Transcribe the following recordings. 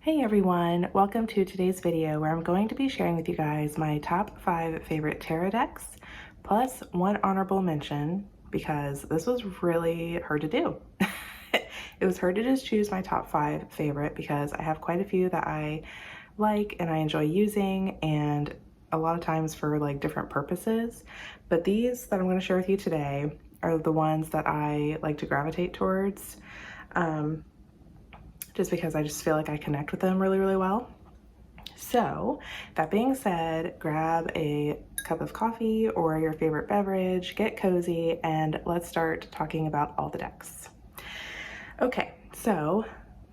Hey everyone, welcome to today's video where I'm going to be sharing with you guys my top 5 favorite tarot decks, plus one honorable mention because this was really hard to do. It was hard to just choose my top 5 favorite because I have quite a few that I like and I enjoy using, and a lot of times for like different purposes. But these that I'm going to share with you today are the ones that I like to gravitate towards. Just because I just feel like I connect with them really, really well. So that being said, grab a cup of coffee or your favorite beverage, get cozy, and let's start talking about all the decks. Okay, so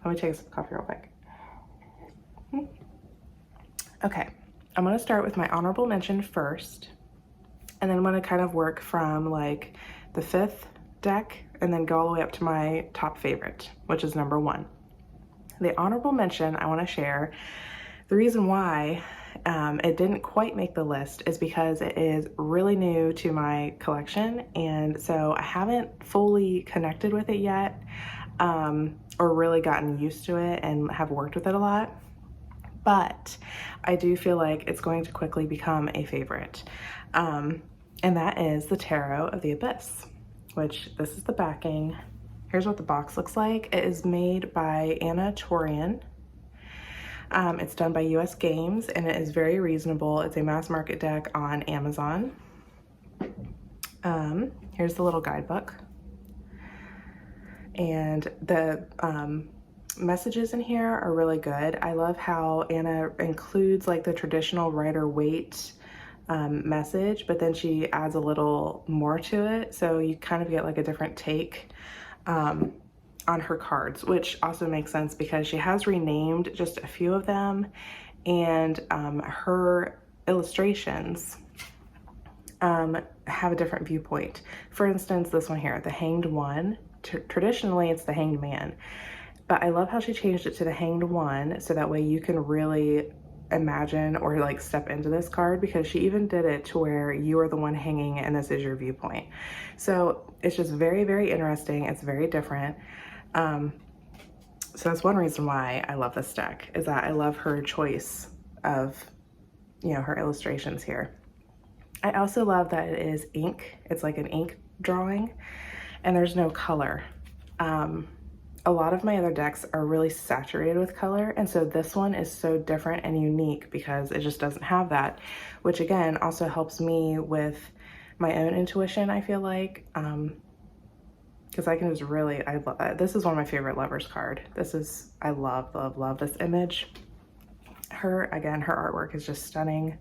let me take a sip of coffee real quick. Okay, I'm gonna start with my honorable mention first, and then I'm gonna kind of work from like the 5th deck and then go all the way up to my top favorite, which is number 1. The honorable mention I want to share, the reason why it didn't quite make the list is because it is really new to my collection, and so I haven't fully connected with it yet, or really gotten used to it and have worked with it a lot. But I do feel like it's going to quickly become a favorite, and that is the Tarot of the Abyss, which this is the backing. Here's what the box looks like. It is made by Anna Torian. It's done by US Games, and it is very reasonable. It's a mass market deck on Amazon. Here's the little guidebook. And the messages in here are really good. I love how Anna includes like the traditional Rider-Waite message, but then she adds a little more to it. So you kind of get like a different take on her cards, which also makes sense because she has renamed just a few of them, and her illustrations have a different viewpoint. For instance, this one here, the Hanged One, traditionally it's the Hanged Man, but I love how she changed it to the Hanged One so that way you can really imagine or like step into this card, because she even did it to where you are the one hanging and this is your viewpoint. So it's just very, very interesting. It's very different. So that's one reason why I love this deck, is that I love her choice of, you know, her illustrations here. I also love that it is ink. It's like an ink drawing and there's no color. A lot of my other decks are really saturated with color, and so this one is so different and unique because it just doesn't have that, which again also helps me with my own intuition, I feel like, because I can just really, this is one of my favorite lovers card. This is, I love, love, love this image. Her artwork is just stunning.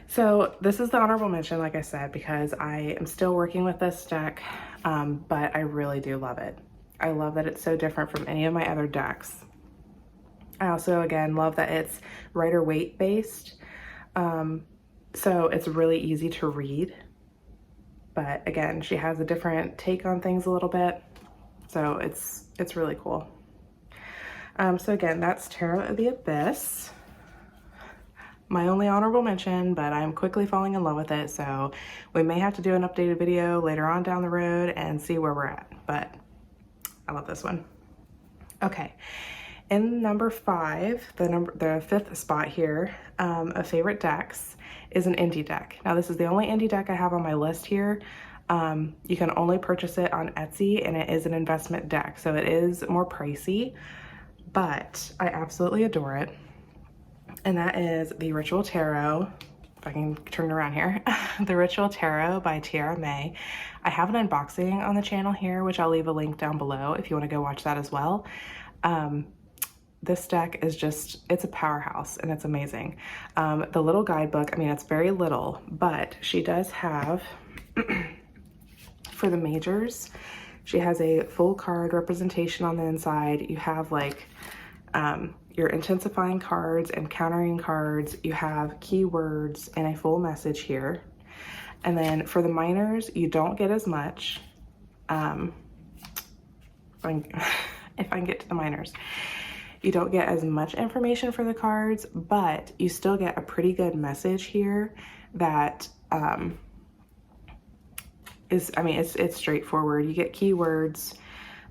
So this is the honorable mention, like I said, because I am still working with this deck, but I really do love it. I love that it's so different from any of my other decks. I also, again, love that it's Rider-Waite based. So it's really easy to read. But again, she has a different take on things a little bit. So it's really cool. So again, that's Tarot of the Abyss. My only honorable mention, but I'm quickly falling in love with it. So we may have to do an updated video later on down the road and see where we're at. But I love this one. Okay, in number 5, the 5th spot here of favorite decks is an indie deck. Now this is the only indie deck I have on my list here. You can only purchase it on Etsy, and it is an investment deck, so it is more pricey, but I absolutely adore it. And that is the Ritual Tarot. If I can turn it around here, the Ritual Tarot by Tiera. I have an unboxing on the channel here, which I'll leave a link down below if you want to go watch that as well. This deck is just, it's a powerhouse and it's amazing. The little guidebook, I mean, it's very little, but she does have, for the majors, she has a full card representation on the inside. You have like, your intensifying cards and countering cards. You have keywords and a full message here. And then for the minors, you don't get as much. If I can get to the minors, you don't get as much information for the cards, but you still get a pretty good message here that is, I mean, it's straightforward. You get keywords.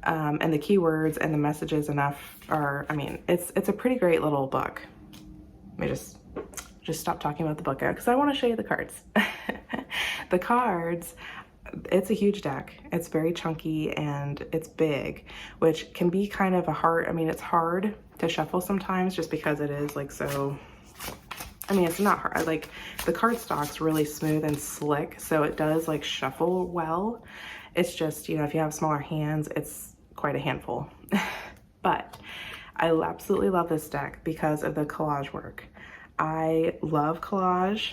And the keywords and the messages enough are, I mean, it's a pretty great little book. Let me just stop talking about the book because I want to show you the cards. The cards, it's a huge deck. It's very chunky and it's big, which can be kind of a hard, I mean, it's hard to shuffle sometimes just because it is like so, I mean, it's not hard. Like the card stock's really smooth and slick, so it does like shuffle well. It's just, you know, if you have smaller hands, it's quite a handful. But I absolutely love this deck because of the collage work. I love collage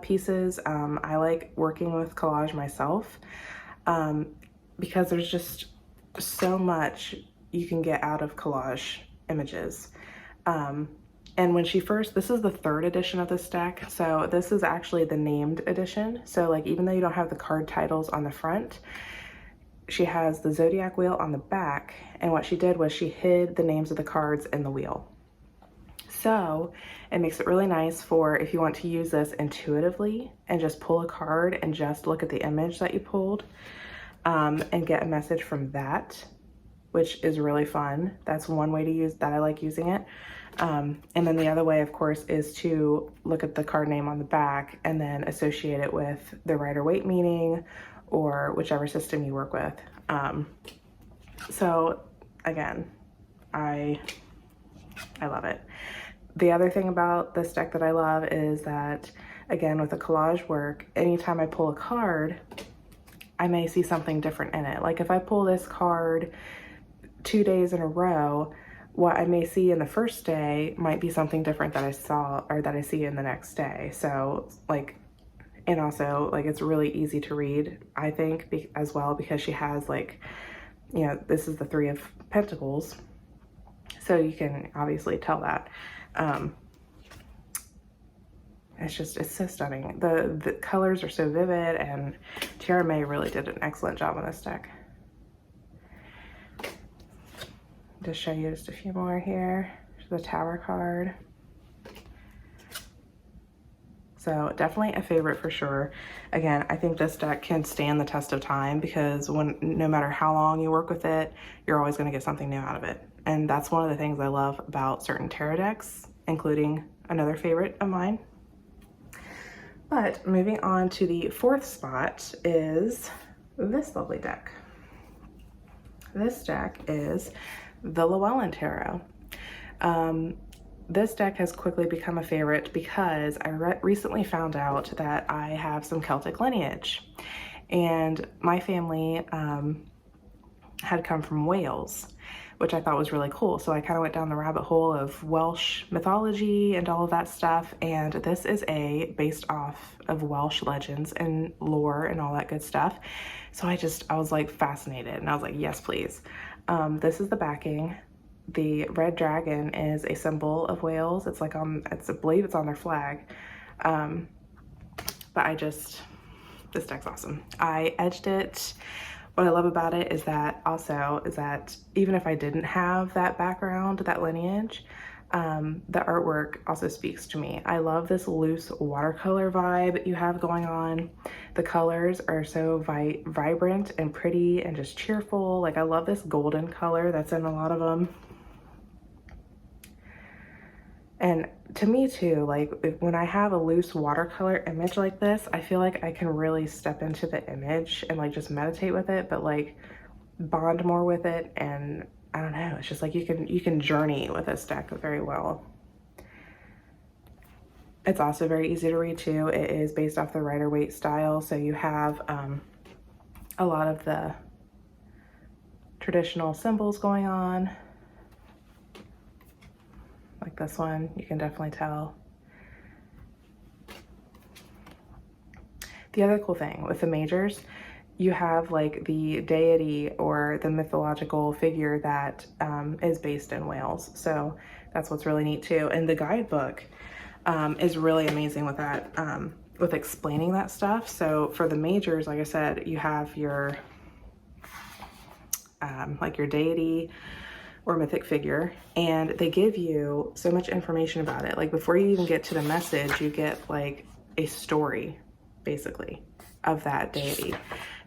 pieces. I like working with collage myself because there's just so much you can get out of collage images. And when she first, this is the 3rd edition of this deck, so this is actually the named edition. So like even though you don't have the card titles on the front, she has the zodiac wheel on the back, and what she did was she hid the names of the cards in the wheel. So it makes it really nice for if you want to use this intuitively and just pull a card and just look at the image that you pulled and get a message from that, which is really fun. That's one way to use that. I like using it. And then the other way, of course, is to look at the card name on the back and then associate it with the Rider-Waite meaning or whichever system you work with. So again, I love it. The other thing about this deck that I love is that, again, with the collage work, anytime I pull a card, I may see something different in it. Like if I pull this card 2 days in a row, what I may see in the first day might be something different that I saw or that I see in the next day. So like, and also like it's really easy to read, I think, as well, because she has like, you know, this is the 3 of Pentacles. So you can obviously tell that. It's so stunning. The colors are so vivid, and Tiera May really did an excellent job on this deck. Just show you just a few more here. The Tower card. So definitely a favorite for sure. Again, I think this deck can stand the test of time because no matter how long you work with it, you're always going to get something new out of it. And that's one of the things I love about certain tarot decks, including another favorite of mine. But moving on to the 4th spot is this lovely deck. This deck is the Llewellyn Tarot. This deck has quickly become a favorite because I recently found out that I have some Celtic lineage, and my family had come from Wales, which I thought was really cool. So I kind of went down the rabbit hole of Welsh mythology and all of that stuff, and this is based off of Welsh legends and lore and all that good stuff. So I was like fascinated, and I was like, yes, please. This is the backing. The red dragon is a symbol of Wales. It's like I believe it's on their flag. But this deck's awesome. I edged it. What I love about it is that even if I didn't have that background, that lineage, the artwork also speaks to me. I love this loose watercolor vibe you have going on. The colors are so vibrant and pretty and just cheerful. Like I love this golden color that's in a lot of them. And to me too, like when I have a loose watercolor image like this, I feel like I can really step into the image and like just meditate with it, but like bond more with it. And I don't know, it's just like you can journey with this deck very well. It's also very easy to read too. It is based off the Rider-Waite style, so you have a lot of the traditional symbols going on. Like this one, you can definitely tell. The other cool thing with the majors, you have like the deity or the mythological figure that is based in Wales. So that's what's really neat too. And the guidebook is really amazing with that, with explaining that stuff. So for the majors, like I said, you have your like your deity or mythic figure, and they give you so much information about it. Like before you even get to the message, you get like a story, basically. of that deity.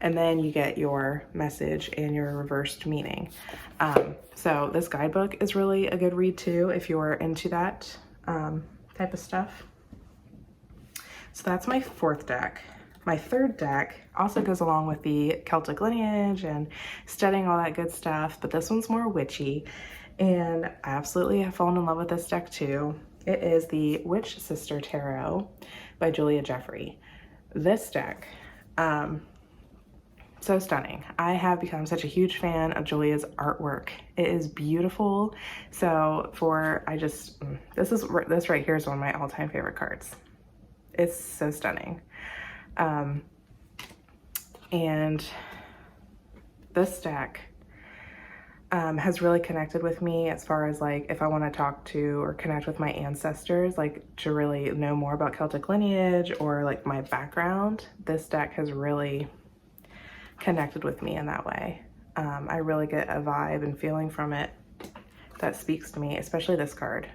And then you get your message and your reversed meaning. So this guidebook is really a good read too if you're into that type of stuff. So that's my 4th deck. My 3rd deck also goes along with the Celtic lineage and studying all that good stuff, but this one's more witchy, and I absolutely have fallen in love with this deck too. It is the Witch Sister Tarot by Julia Jeffrey. This deck, so stunning. I have become such a huge fan of Julia's artwork. It is beautiful. So this right here is one of my all-time favorite cards. It's so stunning. And this deck has really connected with me as far as like if I want to talk to or connect with my ancestors, like to really know more about Celtic lineage or like my background. This deck has really connected with me in that way. I really get a vibe and feeling from it that speaks to me, especially this card.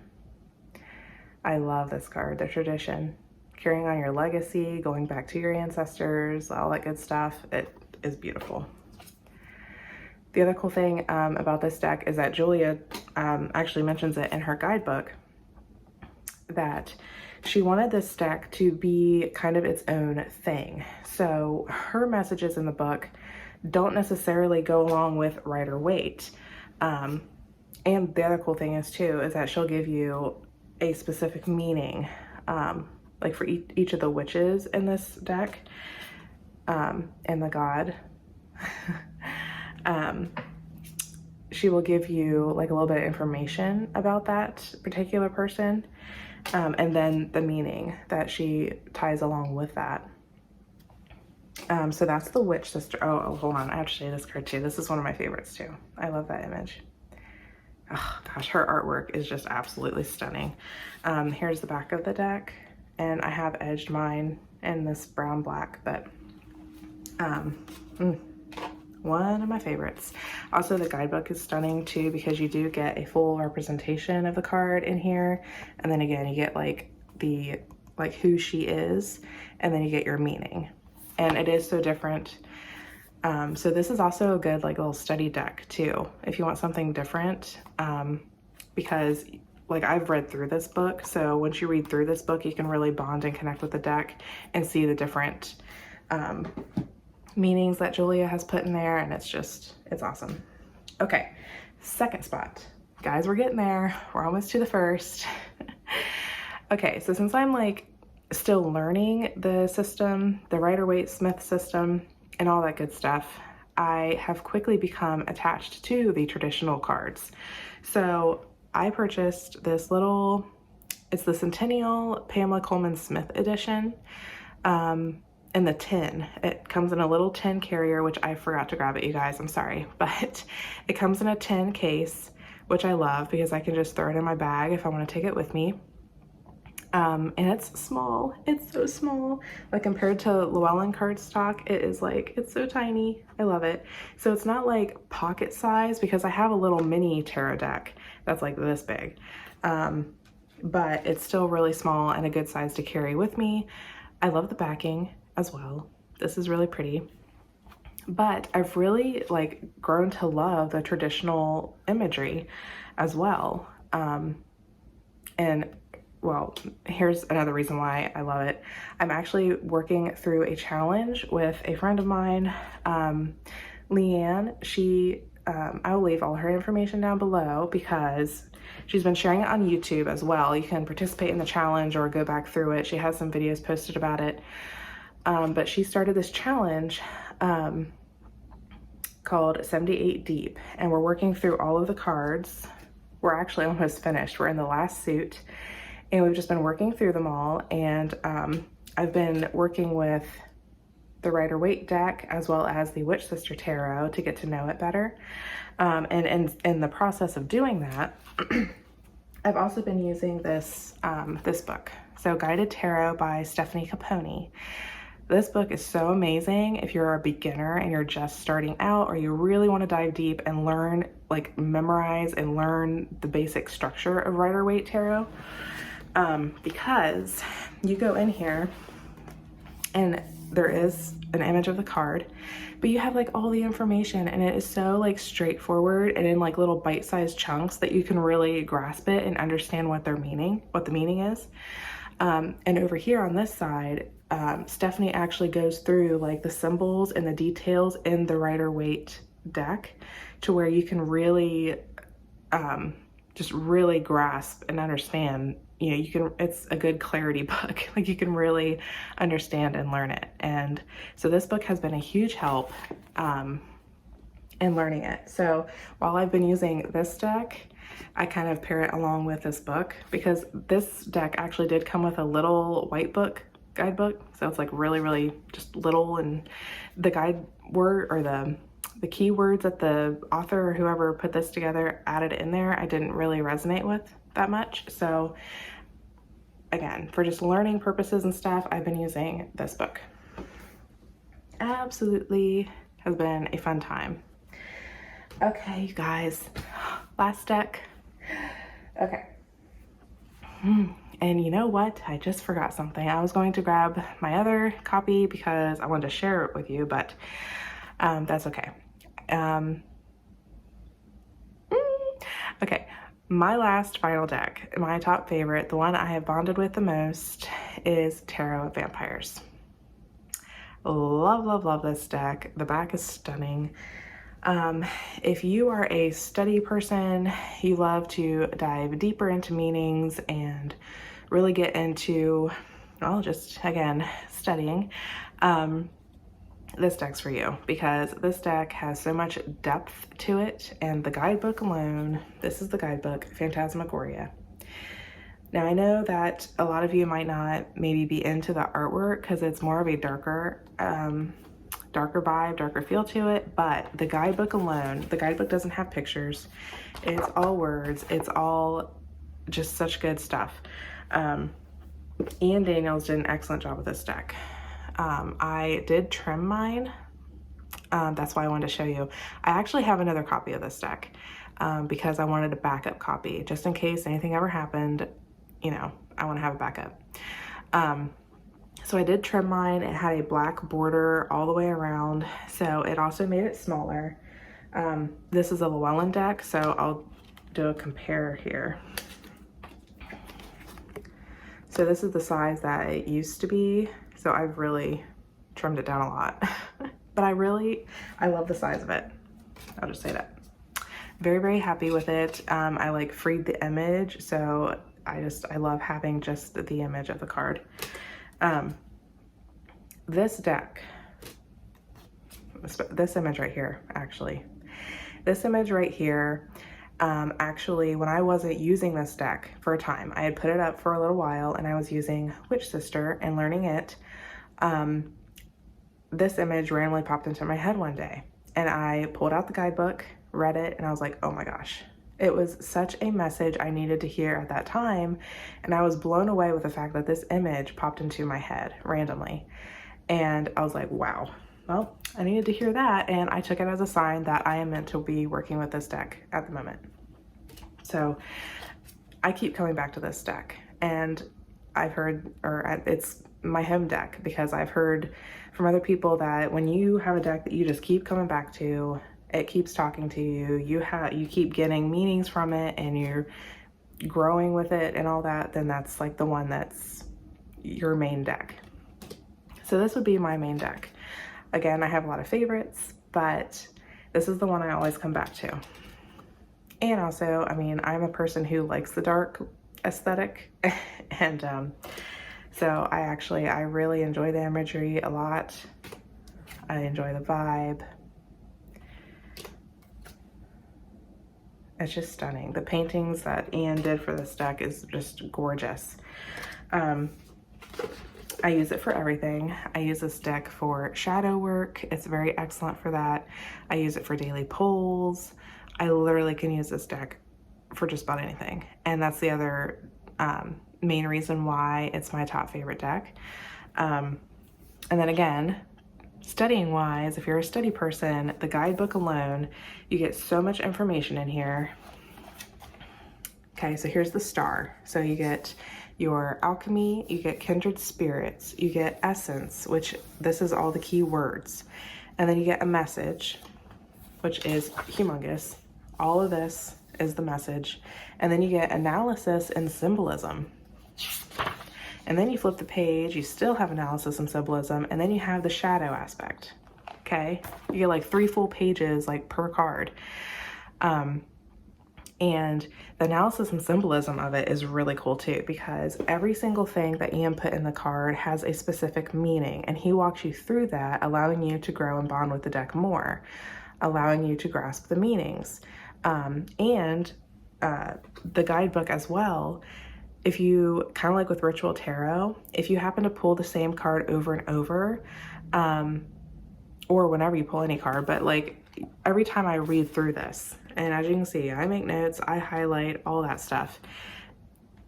I love this card, the tradition. Carrying on your legacy, going back to your ancestors, all that good stuff. It is beautiful. The other cool thing about this deck is that Julia actually mentions it in her guidebook that she wanted this deck to be kind of its own thing. So her messages in the book don't necessarily go along with Rider-Waite. And the other cool thing is too, is that she'll give you a specific meaning, like for each of the witches in this deck, and the god. She will give you like a little bit of information about that particular person, and then the meaning that she ties along with that. So that's the Witch Sister. Oh, hold on. I have to show you this card too. This is one of my favorites too. I love that image. Oh gosh, her artwork is just absolutely stunning. Here's the back of the deck, and I have edged mine in this brown black, but one of my favorites. Also, the guidebook is stunning too, because you do get a full representation of the card in here, and then again you get like who she is, and then you get your meaning, and it is so different. So this is also a good like little study deck too if you want something different, because like I've read through this book, so once you read through this book you can really bond and connect with the deck and see the different meanings that Julia has put in there, and it's awesome. Okay, second spot. Guys, we're getting there. We're almost to the first. Okay, so since I'm like still learning the system, the Rider-Waite Smith system, and all that good stuff, I have quickly become attached to the traditional cards. So I purchased this it's the Centennial Pamela Coleman Smith edition. In the tin. It comes in a little tin carrier, which I forgot to grab it, you guys, I'm sorry, but it comes in a tin case, which I love because I can just throw it in my bag if I want to take it with me. And it's small. It's so small. Like compared to Llewellyn cardstock, it's so tiny. I love it. So it's not like pocket size, because I have a little mini tarot deck that's like this big. But it's still really small and a good size to carry with me. I love the backing as well. This is really pretty, but I've really like grown to love the traditional imagery as well. And well, here's another reason why I love it. I'm actually working through a challenge with a friend of mine, Leanne. I will leave all her information down below because she's been sharing it on YouTube as well. You can participate in the challenge or go back through it. She has some videos posted about it. But she started this challenge called 78 Deep, and we're working through all of the cards. We're actually almost finished. We're in the last suit, and we've just been working through them all. And I've been working with the Rider-Waite deck as well as the Witch Sister Tarot to get to know it better. And in the process of doing that, I've also been using this book. So Guided Tarot by Stephanie Capone. This book is so amazing if you're a beginner and you're just starting out, or you really want to dive deep and learn, like memorize and learn the basic structure of Rider-Waite Tarot. Because you go in here And there is an image of the card, but you have like all the information, and it is so like straightforward and in like little bite-sized chunks that you can really grasp it and understand what the meaning is. And over here on this side, Stephanie actually goes through like the symbols and the details in the Rider-Waite deck to where you can really just really grasp and understand. You know, you can, it's a good clarity book. Like you can really understand and learn it. And so this book has been a huge help in learning it. So while I've been using this deck, I kind of pair it along with this book, because this deck actually did come with a little white book guidebook. So it's like really just little, and the guide word or the keywords that the author or whoever put this together added in there, I didn't really resonate with that much. So again, for just learning purposes and stuff, I've been using this book. Absolutely has been a fun time. Okay, you guys, last deck. Okay. And you know what? I just forgot something. I was going to grab my other copy because I wanted to share it with you, but that's okay. Okay, my last final deck, my top favorite, the one I have bonded with the most, is Tarot Vampyres. Love this deck. The back is stunning. If you are a study person, you love to dive deeper into meanings and really get into, well, just again, studying, this deck's for you, because this deck has so much depth to it. And the guidebook alone, this is the guidebook, Phantasmagoria. Now I know that a lot of you might not maybe be into the artwork because it's more of a darker vibe, darker feel to it, but the guidebook alone, the guidebook doesn't have pictures. It's all words. It's all just such good stuff. Ian Daniels did an excellent job with this deck. I did trim mine. That's why I wanted to show you. I actually have another copy of this deck because I wanted a backup copy just in case anything ever happened. You know, I want to have a backup. So I did trim mine. It had a black border all the way around, so it also made it smaller. This is a Llewellyn deck, so I'll do a compare here. So this is the size that it used to be, so I've really trimmed it down a lot. But I love the size of it. I'll just say that. Very happy with it. I like freed the image, so I love having just the image of the card. This deck, this image right here, actually, actually, when I wasn't using this deck for a time, I had put it up for a little while and I was using Witch Sister and learning it. This image randomly popped into my head one day and I pulled out the guidebook, read it, and I was like, oh my gosh. It was such a message I needed to hear at that time, and I was blown away with the fact that this image popped into my head randomly. And I was like, wow, well, I needed to hear that, and I took it as a sign that I am meant to be working with this deck at the moment. So I keep coming back to this deck, and I've heard, or it's my home deck, because I've heard from other people that when you have a deck that you just keep coming back to, it keeps talking to you, you keep getting meanings from it and you're growing with it and all that, then that's like the one that's your main deck. So this would be my main deck. Again, I have a lot of favorites, but this is the one I always come back to. And also, I mean, I'm a person who likes the dark aesthetic and so I really enjoy the imagery a lot. I enjoy the vibe. It's just stunning. The paintings that Ian did for this deck is just gorgeous. I use it for everything. I use this deck for shadow work. It's very excellent for that. I use it for daily pulls. I literally can use this deck for just about anything. And that's the other main reason why it's my top favorite deck. And then again, studying wise, if you're a study person, the guidebook alone, you get so much information in here. Okay, so here's the star. So you get your alchemy, you get kindred spirits, you get essence, which this is all the key words. And then you get a message, which is humongous. All of this is the message. And then you get analysis and symbolism. And then you flip the page, you still have analysis and symbolism, and then you have the shadow aspect. Okay, you get like 3 full pages like per card. And the analysis and symbolism of it is really cool too, because every single thing that Ian put in the card has a specific meaning, and he walks you through that, allowing you to grow and bond with the deck more, allowing you to grasp the meanings. And the guidebook as well, if you, kind of like with Ritual Tarot, if you happen to pull the same card over and over, or whenever you pull any card, but like every time I read through this, and as you can see, I make notes, I highlight, all that stuff.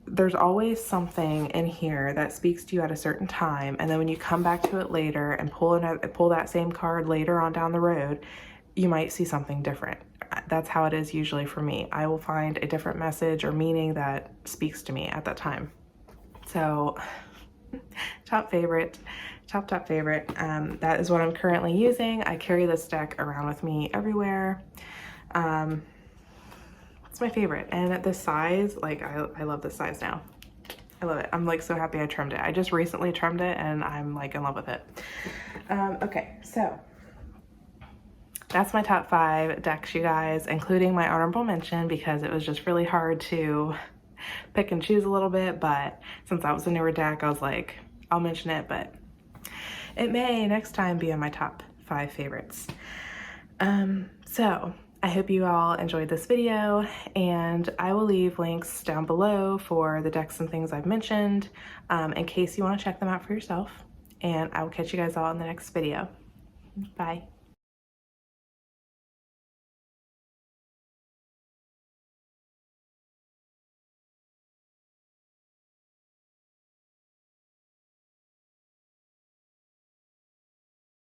There's always something in here that speaks to you at a certain time, and then when you come back to it later and pull that same card later on down the road, you might see something different. That's how it is usually for me. I will find a different message or meaning that speaks to me at that time. So top favorite. That is what I'm currently using. I carry this deck around with me everywhere. It's my favorite, and the size, like I love this size now. I love it. I'm like so happy I trimmed it. I just recently trimmed it and I'm like in love with it. Okay, so that's my top 5 decks, you guys, including my honorable mention, because it was just really hard to pick and choose a little bit, but since that was a newer deck, I was like, I'll mention it, but it may next time be in my top 5 favorites. So I hope you all enjoyed this video, and I will leave links down below for the decks and things I've mentioned, in case you want to check them out for yourself, and I will catch you guys all in the next video. Bye.